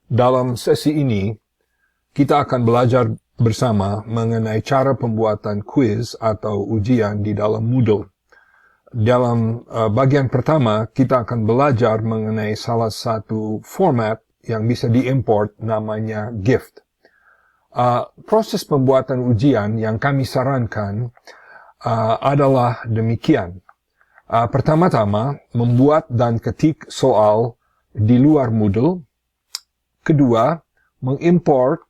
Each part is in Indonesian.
Dalam sesi ini, kita akan belajar bersama mengenai cara pembuatan kuis atau ujian di dalam Moodle. Dalam bagian pertama, kita akan belajar mengenai salah satu format yang bisa diimport namanya GIF. Proses pembuatan ujian yang kami sarankan adalah demikian. Pertama-tama, membuat dan ketik soal di luar Moodle. Kedua, mengimport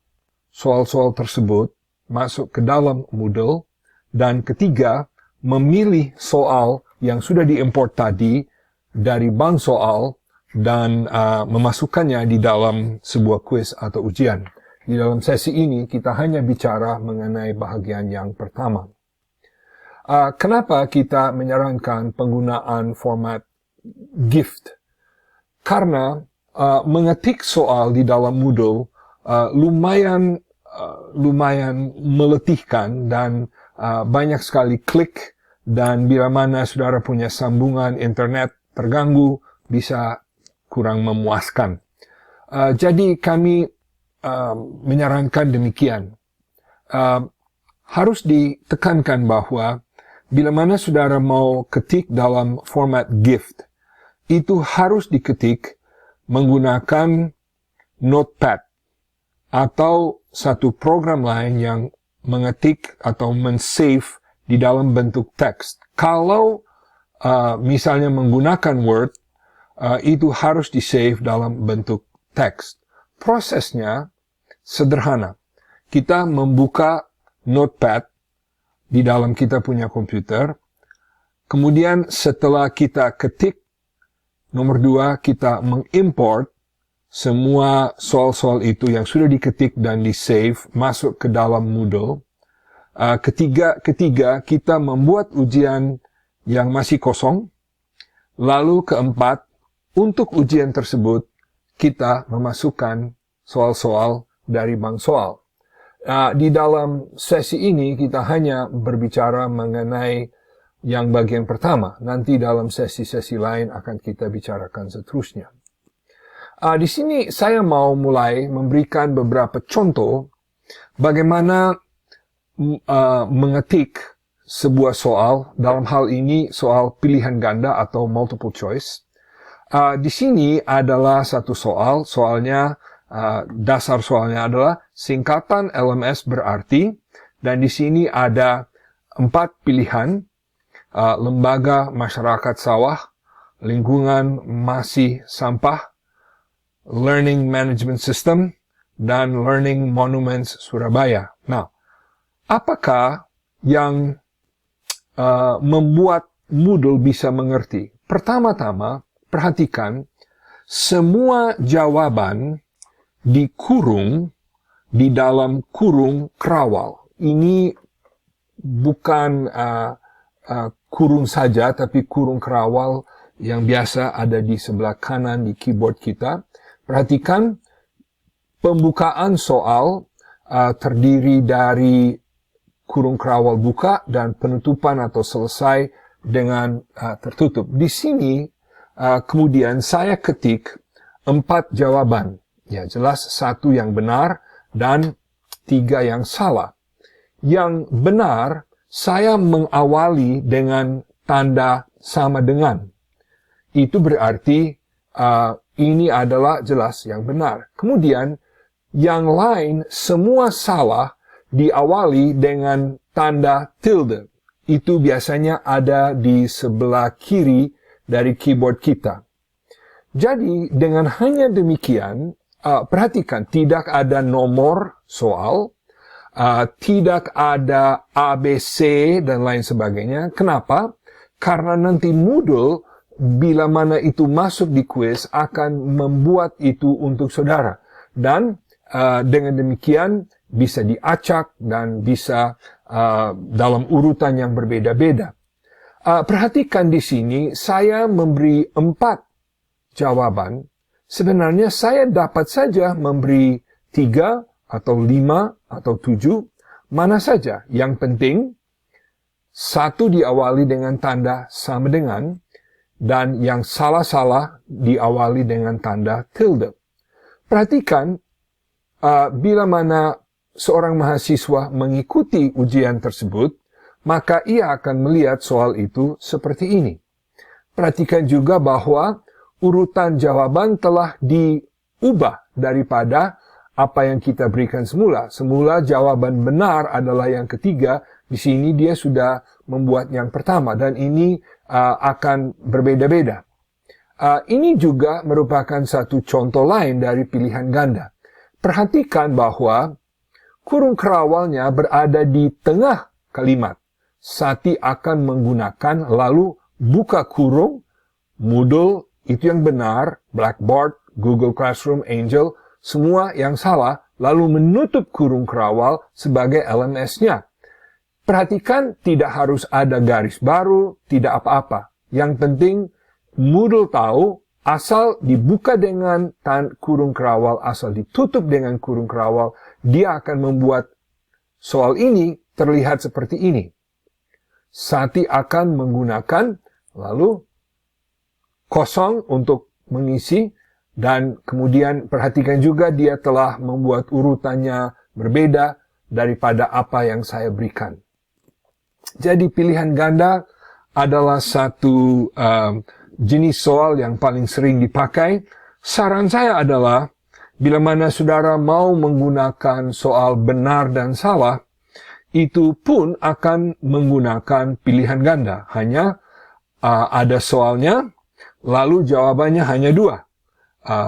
soal-soal tersebut masuk ke dalam Moodle. Dan ketiga, memilih soal yang sudah diimport tadi dari bank soal dan memasukkannya di dalam sebuah kuis atau ujian. Di dalam sesi ini, kita hanya bicara mengenai bahagian yang pertama. Kenapa kita menyarankan penggunaan format GIF? Karena mengetik soal di dalam Moodle lumayan meletihkan dan banyak sekali klik, dan bila mana saudara punya sambungan internet terganggu, bisa kurang memuaskan. Jadi kami menyarankan demikian. Harus ditekankan bahwa bila mana saudara mau ketik dalam format GIF, itu harus diketik menggunakan Notepad atau satu program lain yang mengetik atau men-save di dalam bentuk teks. Kalau misalnya menggunakan Word, itu harus di-save dalam bentuk teks. Prosesnya sederhana. Kita membuka Notepad di dalam kita punya komputer. Kemudian setelah kita ketik, nomor 2, kita mengimport semua soal-soal itu yang sudah diketik dan di-save masuk ke dalam Moodle. Ketiga, kita membuat ujian yang masih kosong. Lalu keempat, untuk ujian tersebut, kita memasukkan soal-soal dari bank soal. Di dalam sesi ini, kita hanya berbicara mengenai yang bagian pertama. Nanti dalam sesi-sesi lain akan kita bicarakan seterusnya. Di sini saya mau mulai memberikan beberapa contoh bagaimana mengetik sebuah soal, dalam hal ini soal pilihan ganda atau multiple choice. Di sini adalah satu soal, dasar soalnya adalah singkatan LMS berarti, dan di sini ada 4 pilihan, lembaga masyarakat sawah, lingkungan masih sampah, learning management system, dan learning monuments Surabaya. Nah, apakah yang membuat Moodle bisa mengerti? Pertama-tama, perhatikan semua jawaban dikurung di dalam kurung kerawal. Ini bukan kurung saja, tapi kurung kerawal yang biasa ada di sebelah kanan di keyboard kita. Perhatikan, pembukaan soal terdiri dari kurung kerawal buka dan penutupan atau selesai dengan tertutup. Di sini kemudian saya ketik 4 jawaban. Ya, jelas 1 yang benar dan 3 yang salah. Yang benar, saya mengawali dengan tanda sama dengan. Itu berarti ini adalah jelas yang benar. Kemudian, yang lain semua salah diawali dengan tanda tilde. Itu biasanya ada di sebelah kiri dari keyboard kita. Jadi, dengan hanya demikian, perhatikan, tidak ada nomor soal, tidak ada ABC dan lain sebagainya. Kenapa? Karena nanti Moodle, bila mana itu masuk di kuis, akan membuat itu untuk saudara. Dan dengan demikian bisa diacak dan bisa dalam urutan yang berbeda-beda. Perhatikan di sini, saya memberi 4 jawaban. Sebenarnya saya dapat saja memberi 3 atau 5 atau 7, mana saja. Yang penting, 1 diawali dengan tanda sama dengan, dan yang salah-salah diawali dengan tanda tilde. Perhatikan, bila mana seorang mahasiswa mengikuti ujian tersebut, maka ia akan melihat soal itu seperti ini. Perhatikan juga bahwa urutan jawaban telah diubah daripada apa yang kita berikan semula. Semula jawaban benar adalah yang ketiga, di sini dia sudah membuat yang pertama, dan ini akan berbeda-beda. Ini juga merupakan satu contoh lain dari pilihan ganda. Perhatikan bahwa kurung kerawalnya berada di tengah kalimat. Sati akan menggunakan, lalu buka kurung, Moodle itu yang benar, Blackboard, Google Classroom, Angel, semua yang salah, lalu menutup kurung kerawal sebagai LMS-nya. Perhatikan, tidak harus ada garis baru, tidak apa-apa. Yang penting, Moodle tahu, asal dibuka dengan kurung kerawal, asal ditutup dengan kurung kerawal, dia akan membuat soal ini terlihat seperti ini. Sati akan menggunakan, lalu kosong untuk mengisi, dan kemudian perhatikan juga dia telah membuat urutannya berbeda daripada apa yang saya berikan. Jadi pilihan ganda adalah satu jenis soal yang paling sering dipakai. Saran saya adalah, bila mana saudara mau menggunakan soal benar dan salah, itu pun akan menggunakan pilihan ganda. Hanya ada soalnya, lalu jawabannya hanya dua,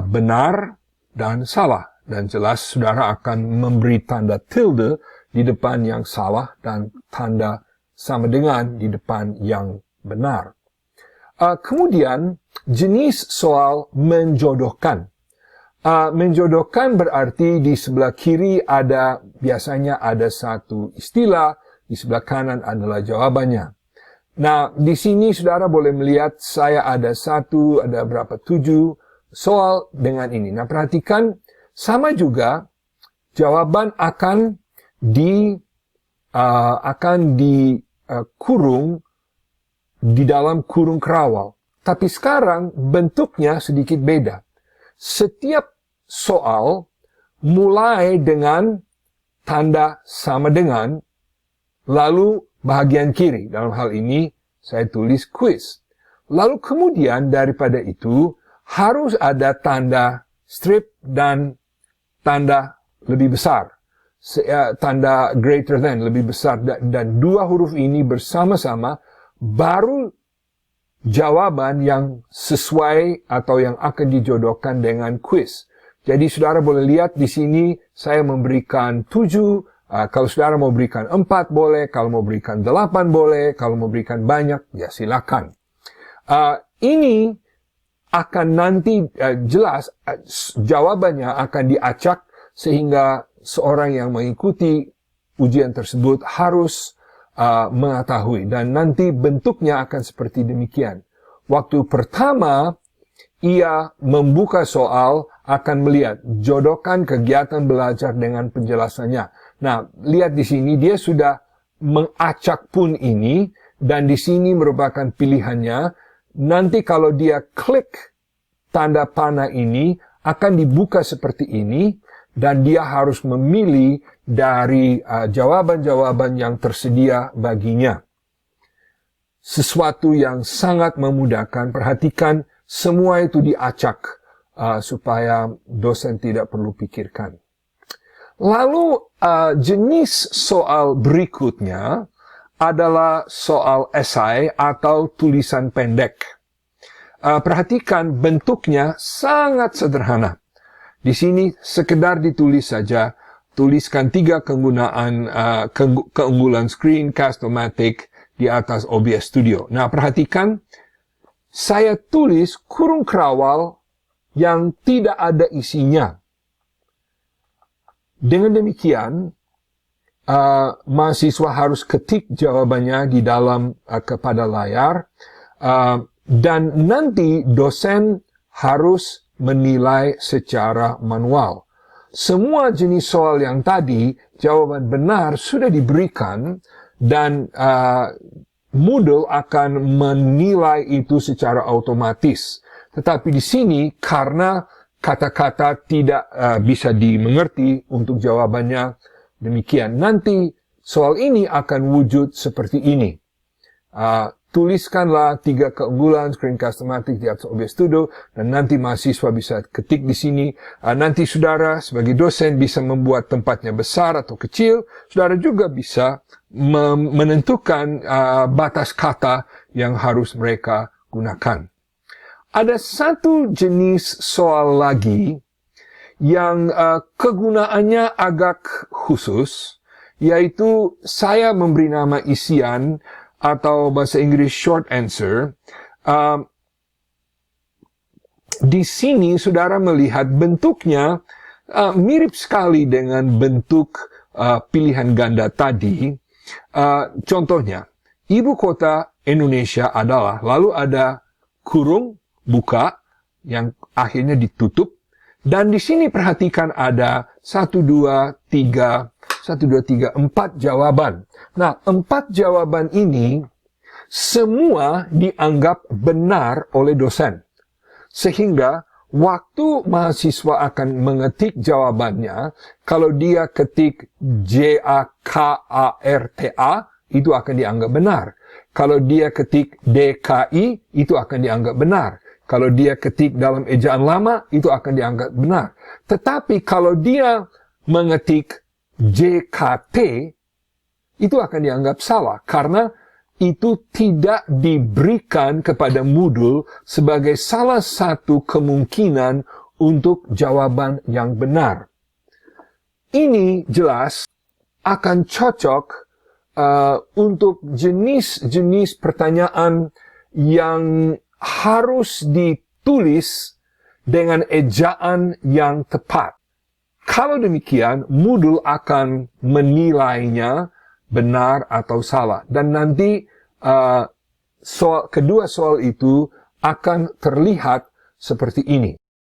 benar dan salah. Dan jelas saudara akan memberi tanda tilde di depan yang salah dan tanda sama dengan di depan yang benar. Kemudian, jenis soal menjodohkan. Menjodohkan berarti di sebelah kiri biasanya ada satu istilah, di sebelah kanan adalah jawabannya. Nah, di sini saudara boleh melihat saya ada 7 soal dengan ini. Nah, perhatikan, sama juga jawaban akan dikurung di dalam kurung kerawal. Tapi sekarang bentuknya sedikit beda. Setiap soal mulai dengan tanda sama dengan, lalu bahagian kiri. Dalam hal ini saya tulis quiz. Lalu kemudian daripada itu harus ada tanda strip dan tanda lebih besar. Tanda greater than, lebih besar. Dan dua huruf ini bersama-sama baru jawaban yang sesuai atau yang akan dijodohkan dengan quiz. Jadi saudara boleh lihat di sini saya memberikan 7, kalau saudara mau berikan 4 boleh, kalau mau berikan 8 boleh, kalau mau berikan banyak ya silakan. Ini akan nanti jelas jawabannya akan diacak sehingga seorang yang mengikuti ujian tersebut harus mengetahui, dan nanti bentuknya akan seperti demikian. Waktu pertama ia membuka soal akan melihat jodohkan kegiatan belajar dengan penjelasannya. Nah, lihat di sini dia sudah mengacak pun ini, dan di sini merupakan pilihannya. Nanti kalau dia klik tanda panah ini akan dibuka seperti ini, dan dia harus memilih dari jawaban-jawaban yang tersedia baginya. Sesuatu yang sangat memudahkan. Perhatikan, semua itu diacak supaya dosen tidak perlu pikirkan. Lalu jenis soal berikutnya adalah soal esai atau tulisan pendek. Perhatikan, bentuknya sangat sederhana. Di sini sekedar ditulis saja, tuliskan 3 keunggulan Screencast-O-Matic di atas OBS Studio. Nah, perhatikan, saya tulis kurung kerawal yang tidak ada isinya. Dengan demikian, mahasiswa harus ketik jawabannya di dalam kepada layar, dan nanti dosen harus menilai secara manual. Semua jenis soal yang tadi, jawaban benar sudah diberikan, dan Moodle akan menilai itu secara otomatis. Tetapi di sini, karena kata-kata tidak bisa dimengerti untuk jawabannya demikian. Nanti soal ini akan wujud seperti ini. Tuliskanlah 3 keunggulan screencast-o-matic di atas OBS Studio, dan nanti mahasiswa bisa ketik di sini. Nanti saudara sebagai dosen bisa membuat tempatnya besar atau kecil. Saudara juga bisa menentukan batas kata yang harus mereka gunakan. Ada satu jenis soal lagi yang kegunaannya agak khusus, yaitu saya memberi nama isian atau bahasa Inggris short answer. Di sini saudara melihat bentuknya mirip sekali dengan bentuk pilihan ganda tadi. Contohnya, ibu kota Indonesia adalah, lalu ada kurung buka yang akhirnya ditutup, dan di sini perhatikan ada 1, 2, 3, 4 jawaban. Nah, 4 jawaban ini semua dianggap benar oleh dosen. Sehingga waktu mahasiswa akan mengetik jawabannya, kalau dia ketik JAKARTA, itu akan dianggap benar. Kalau dia ketik DKI, itu akan dianggap benar. Kalau dia ketik dalam ejaan lama, itu akan dianggap benar. Tetapi kalau dia mengetik JKT, itu akan dianggap salah, karena itu tidak diberikan kepada Moodle sebagai salah satu kemungkinan untuk jawaban yang benar. Ini jelas akan cocok untuk jenis-jenis pertanyaan yang harus ditulis dengan ejaan yang tepat. Kalau demikian, Moodle akan menilainya benar atau salah. Dan nanti kedua soal itu akan terlihat seperti ini.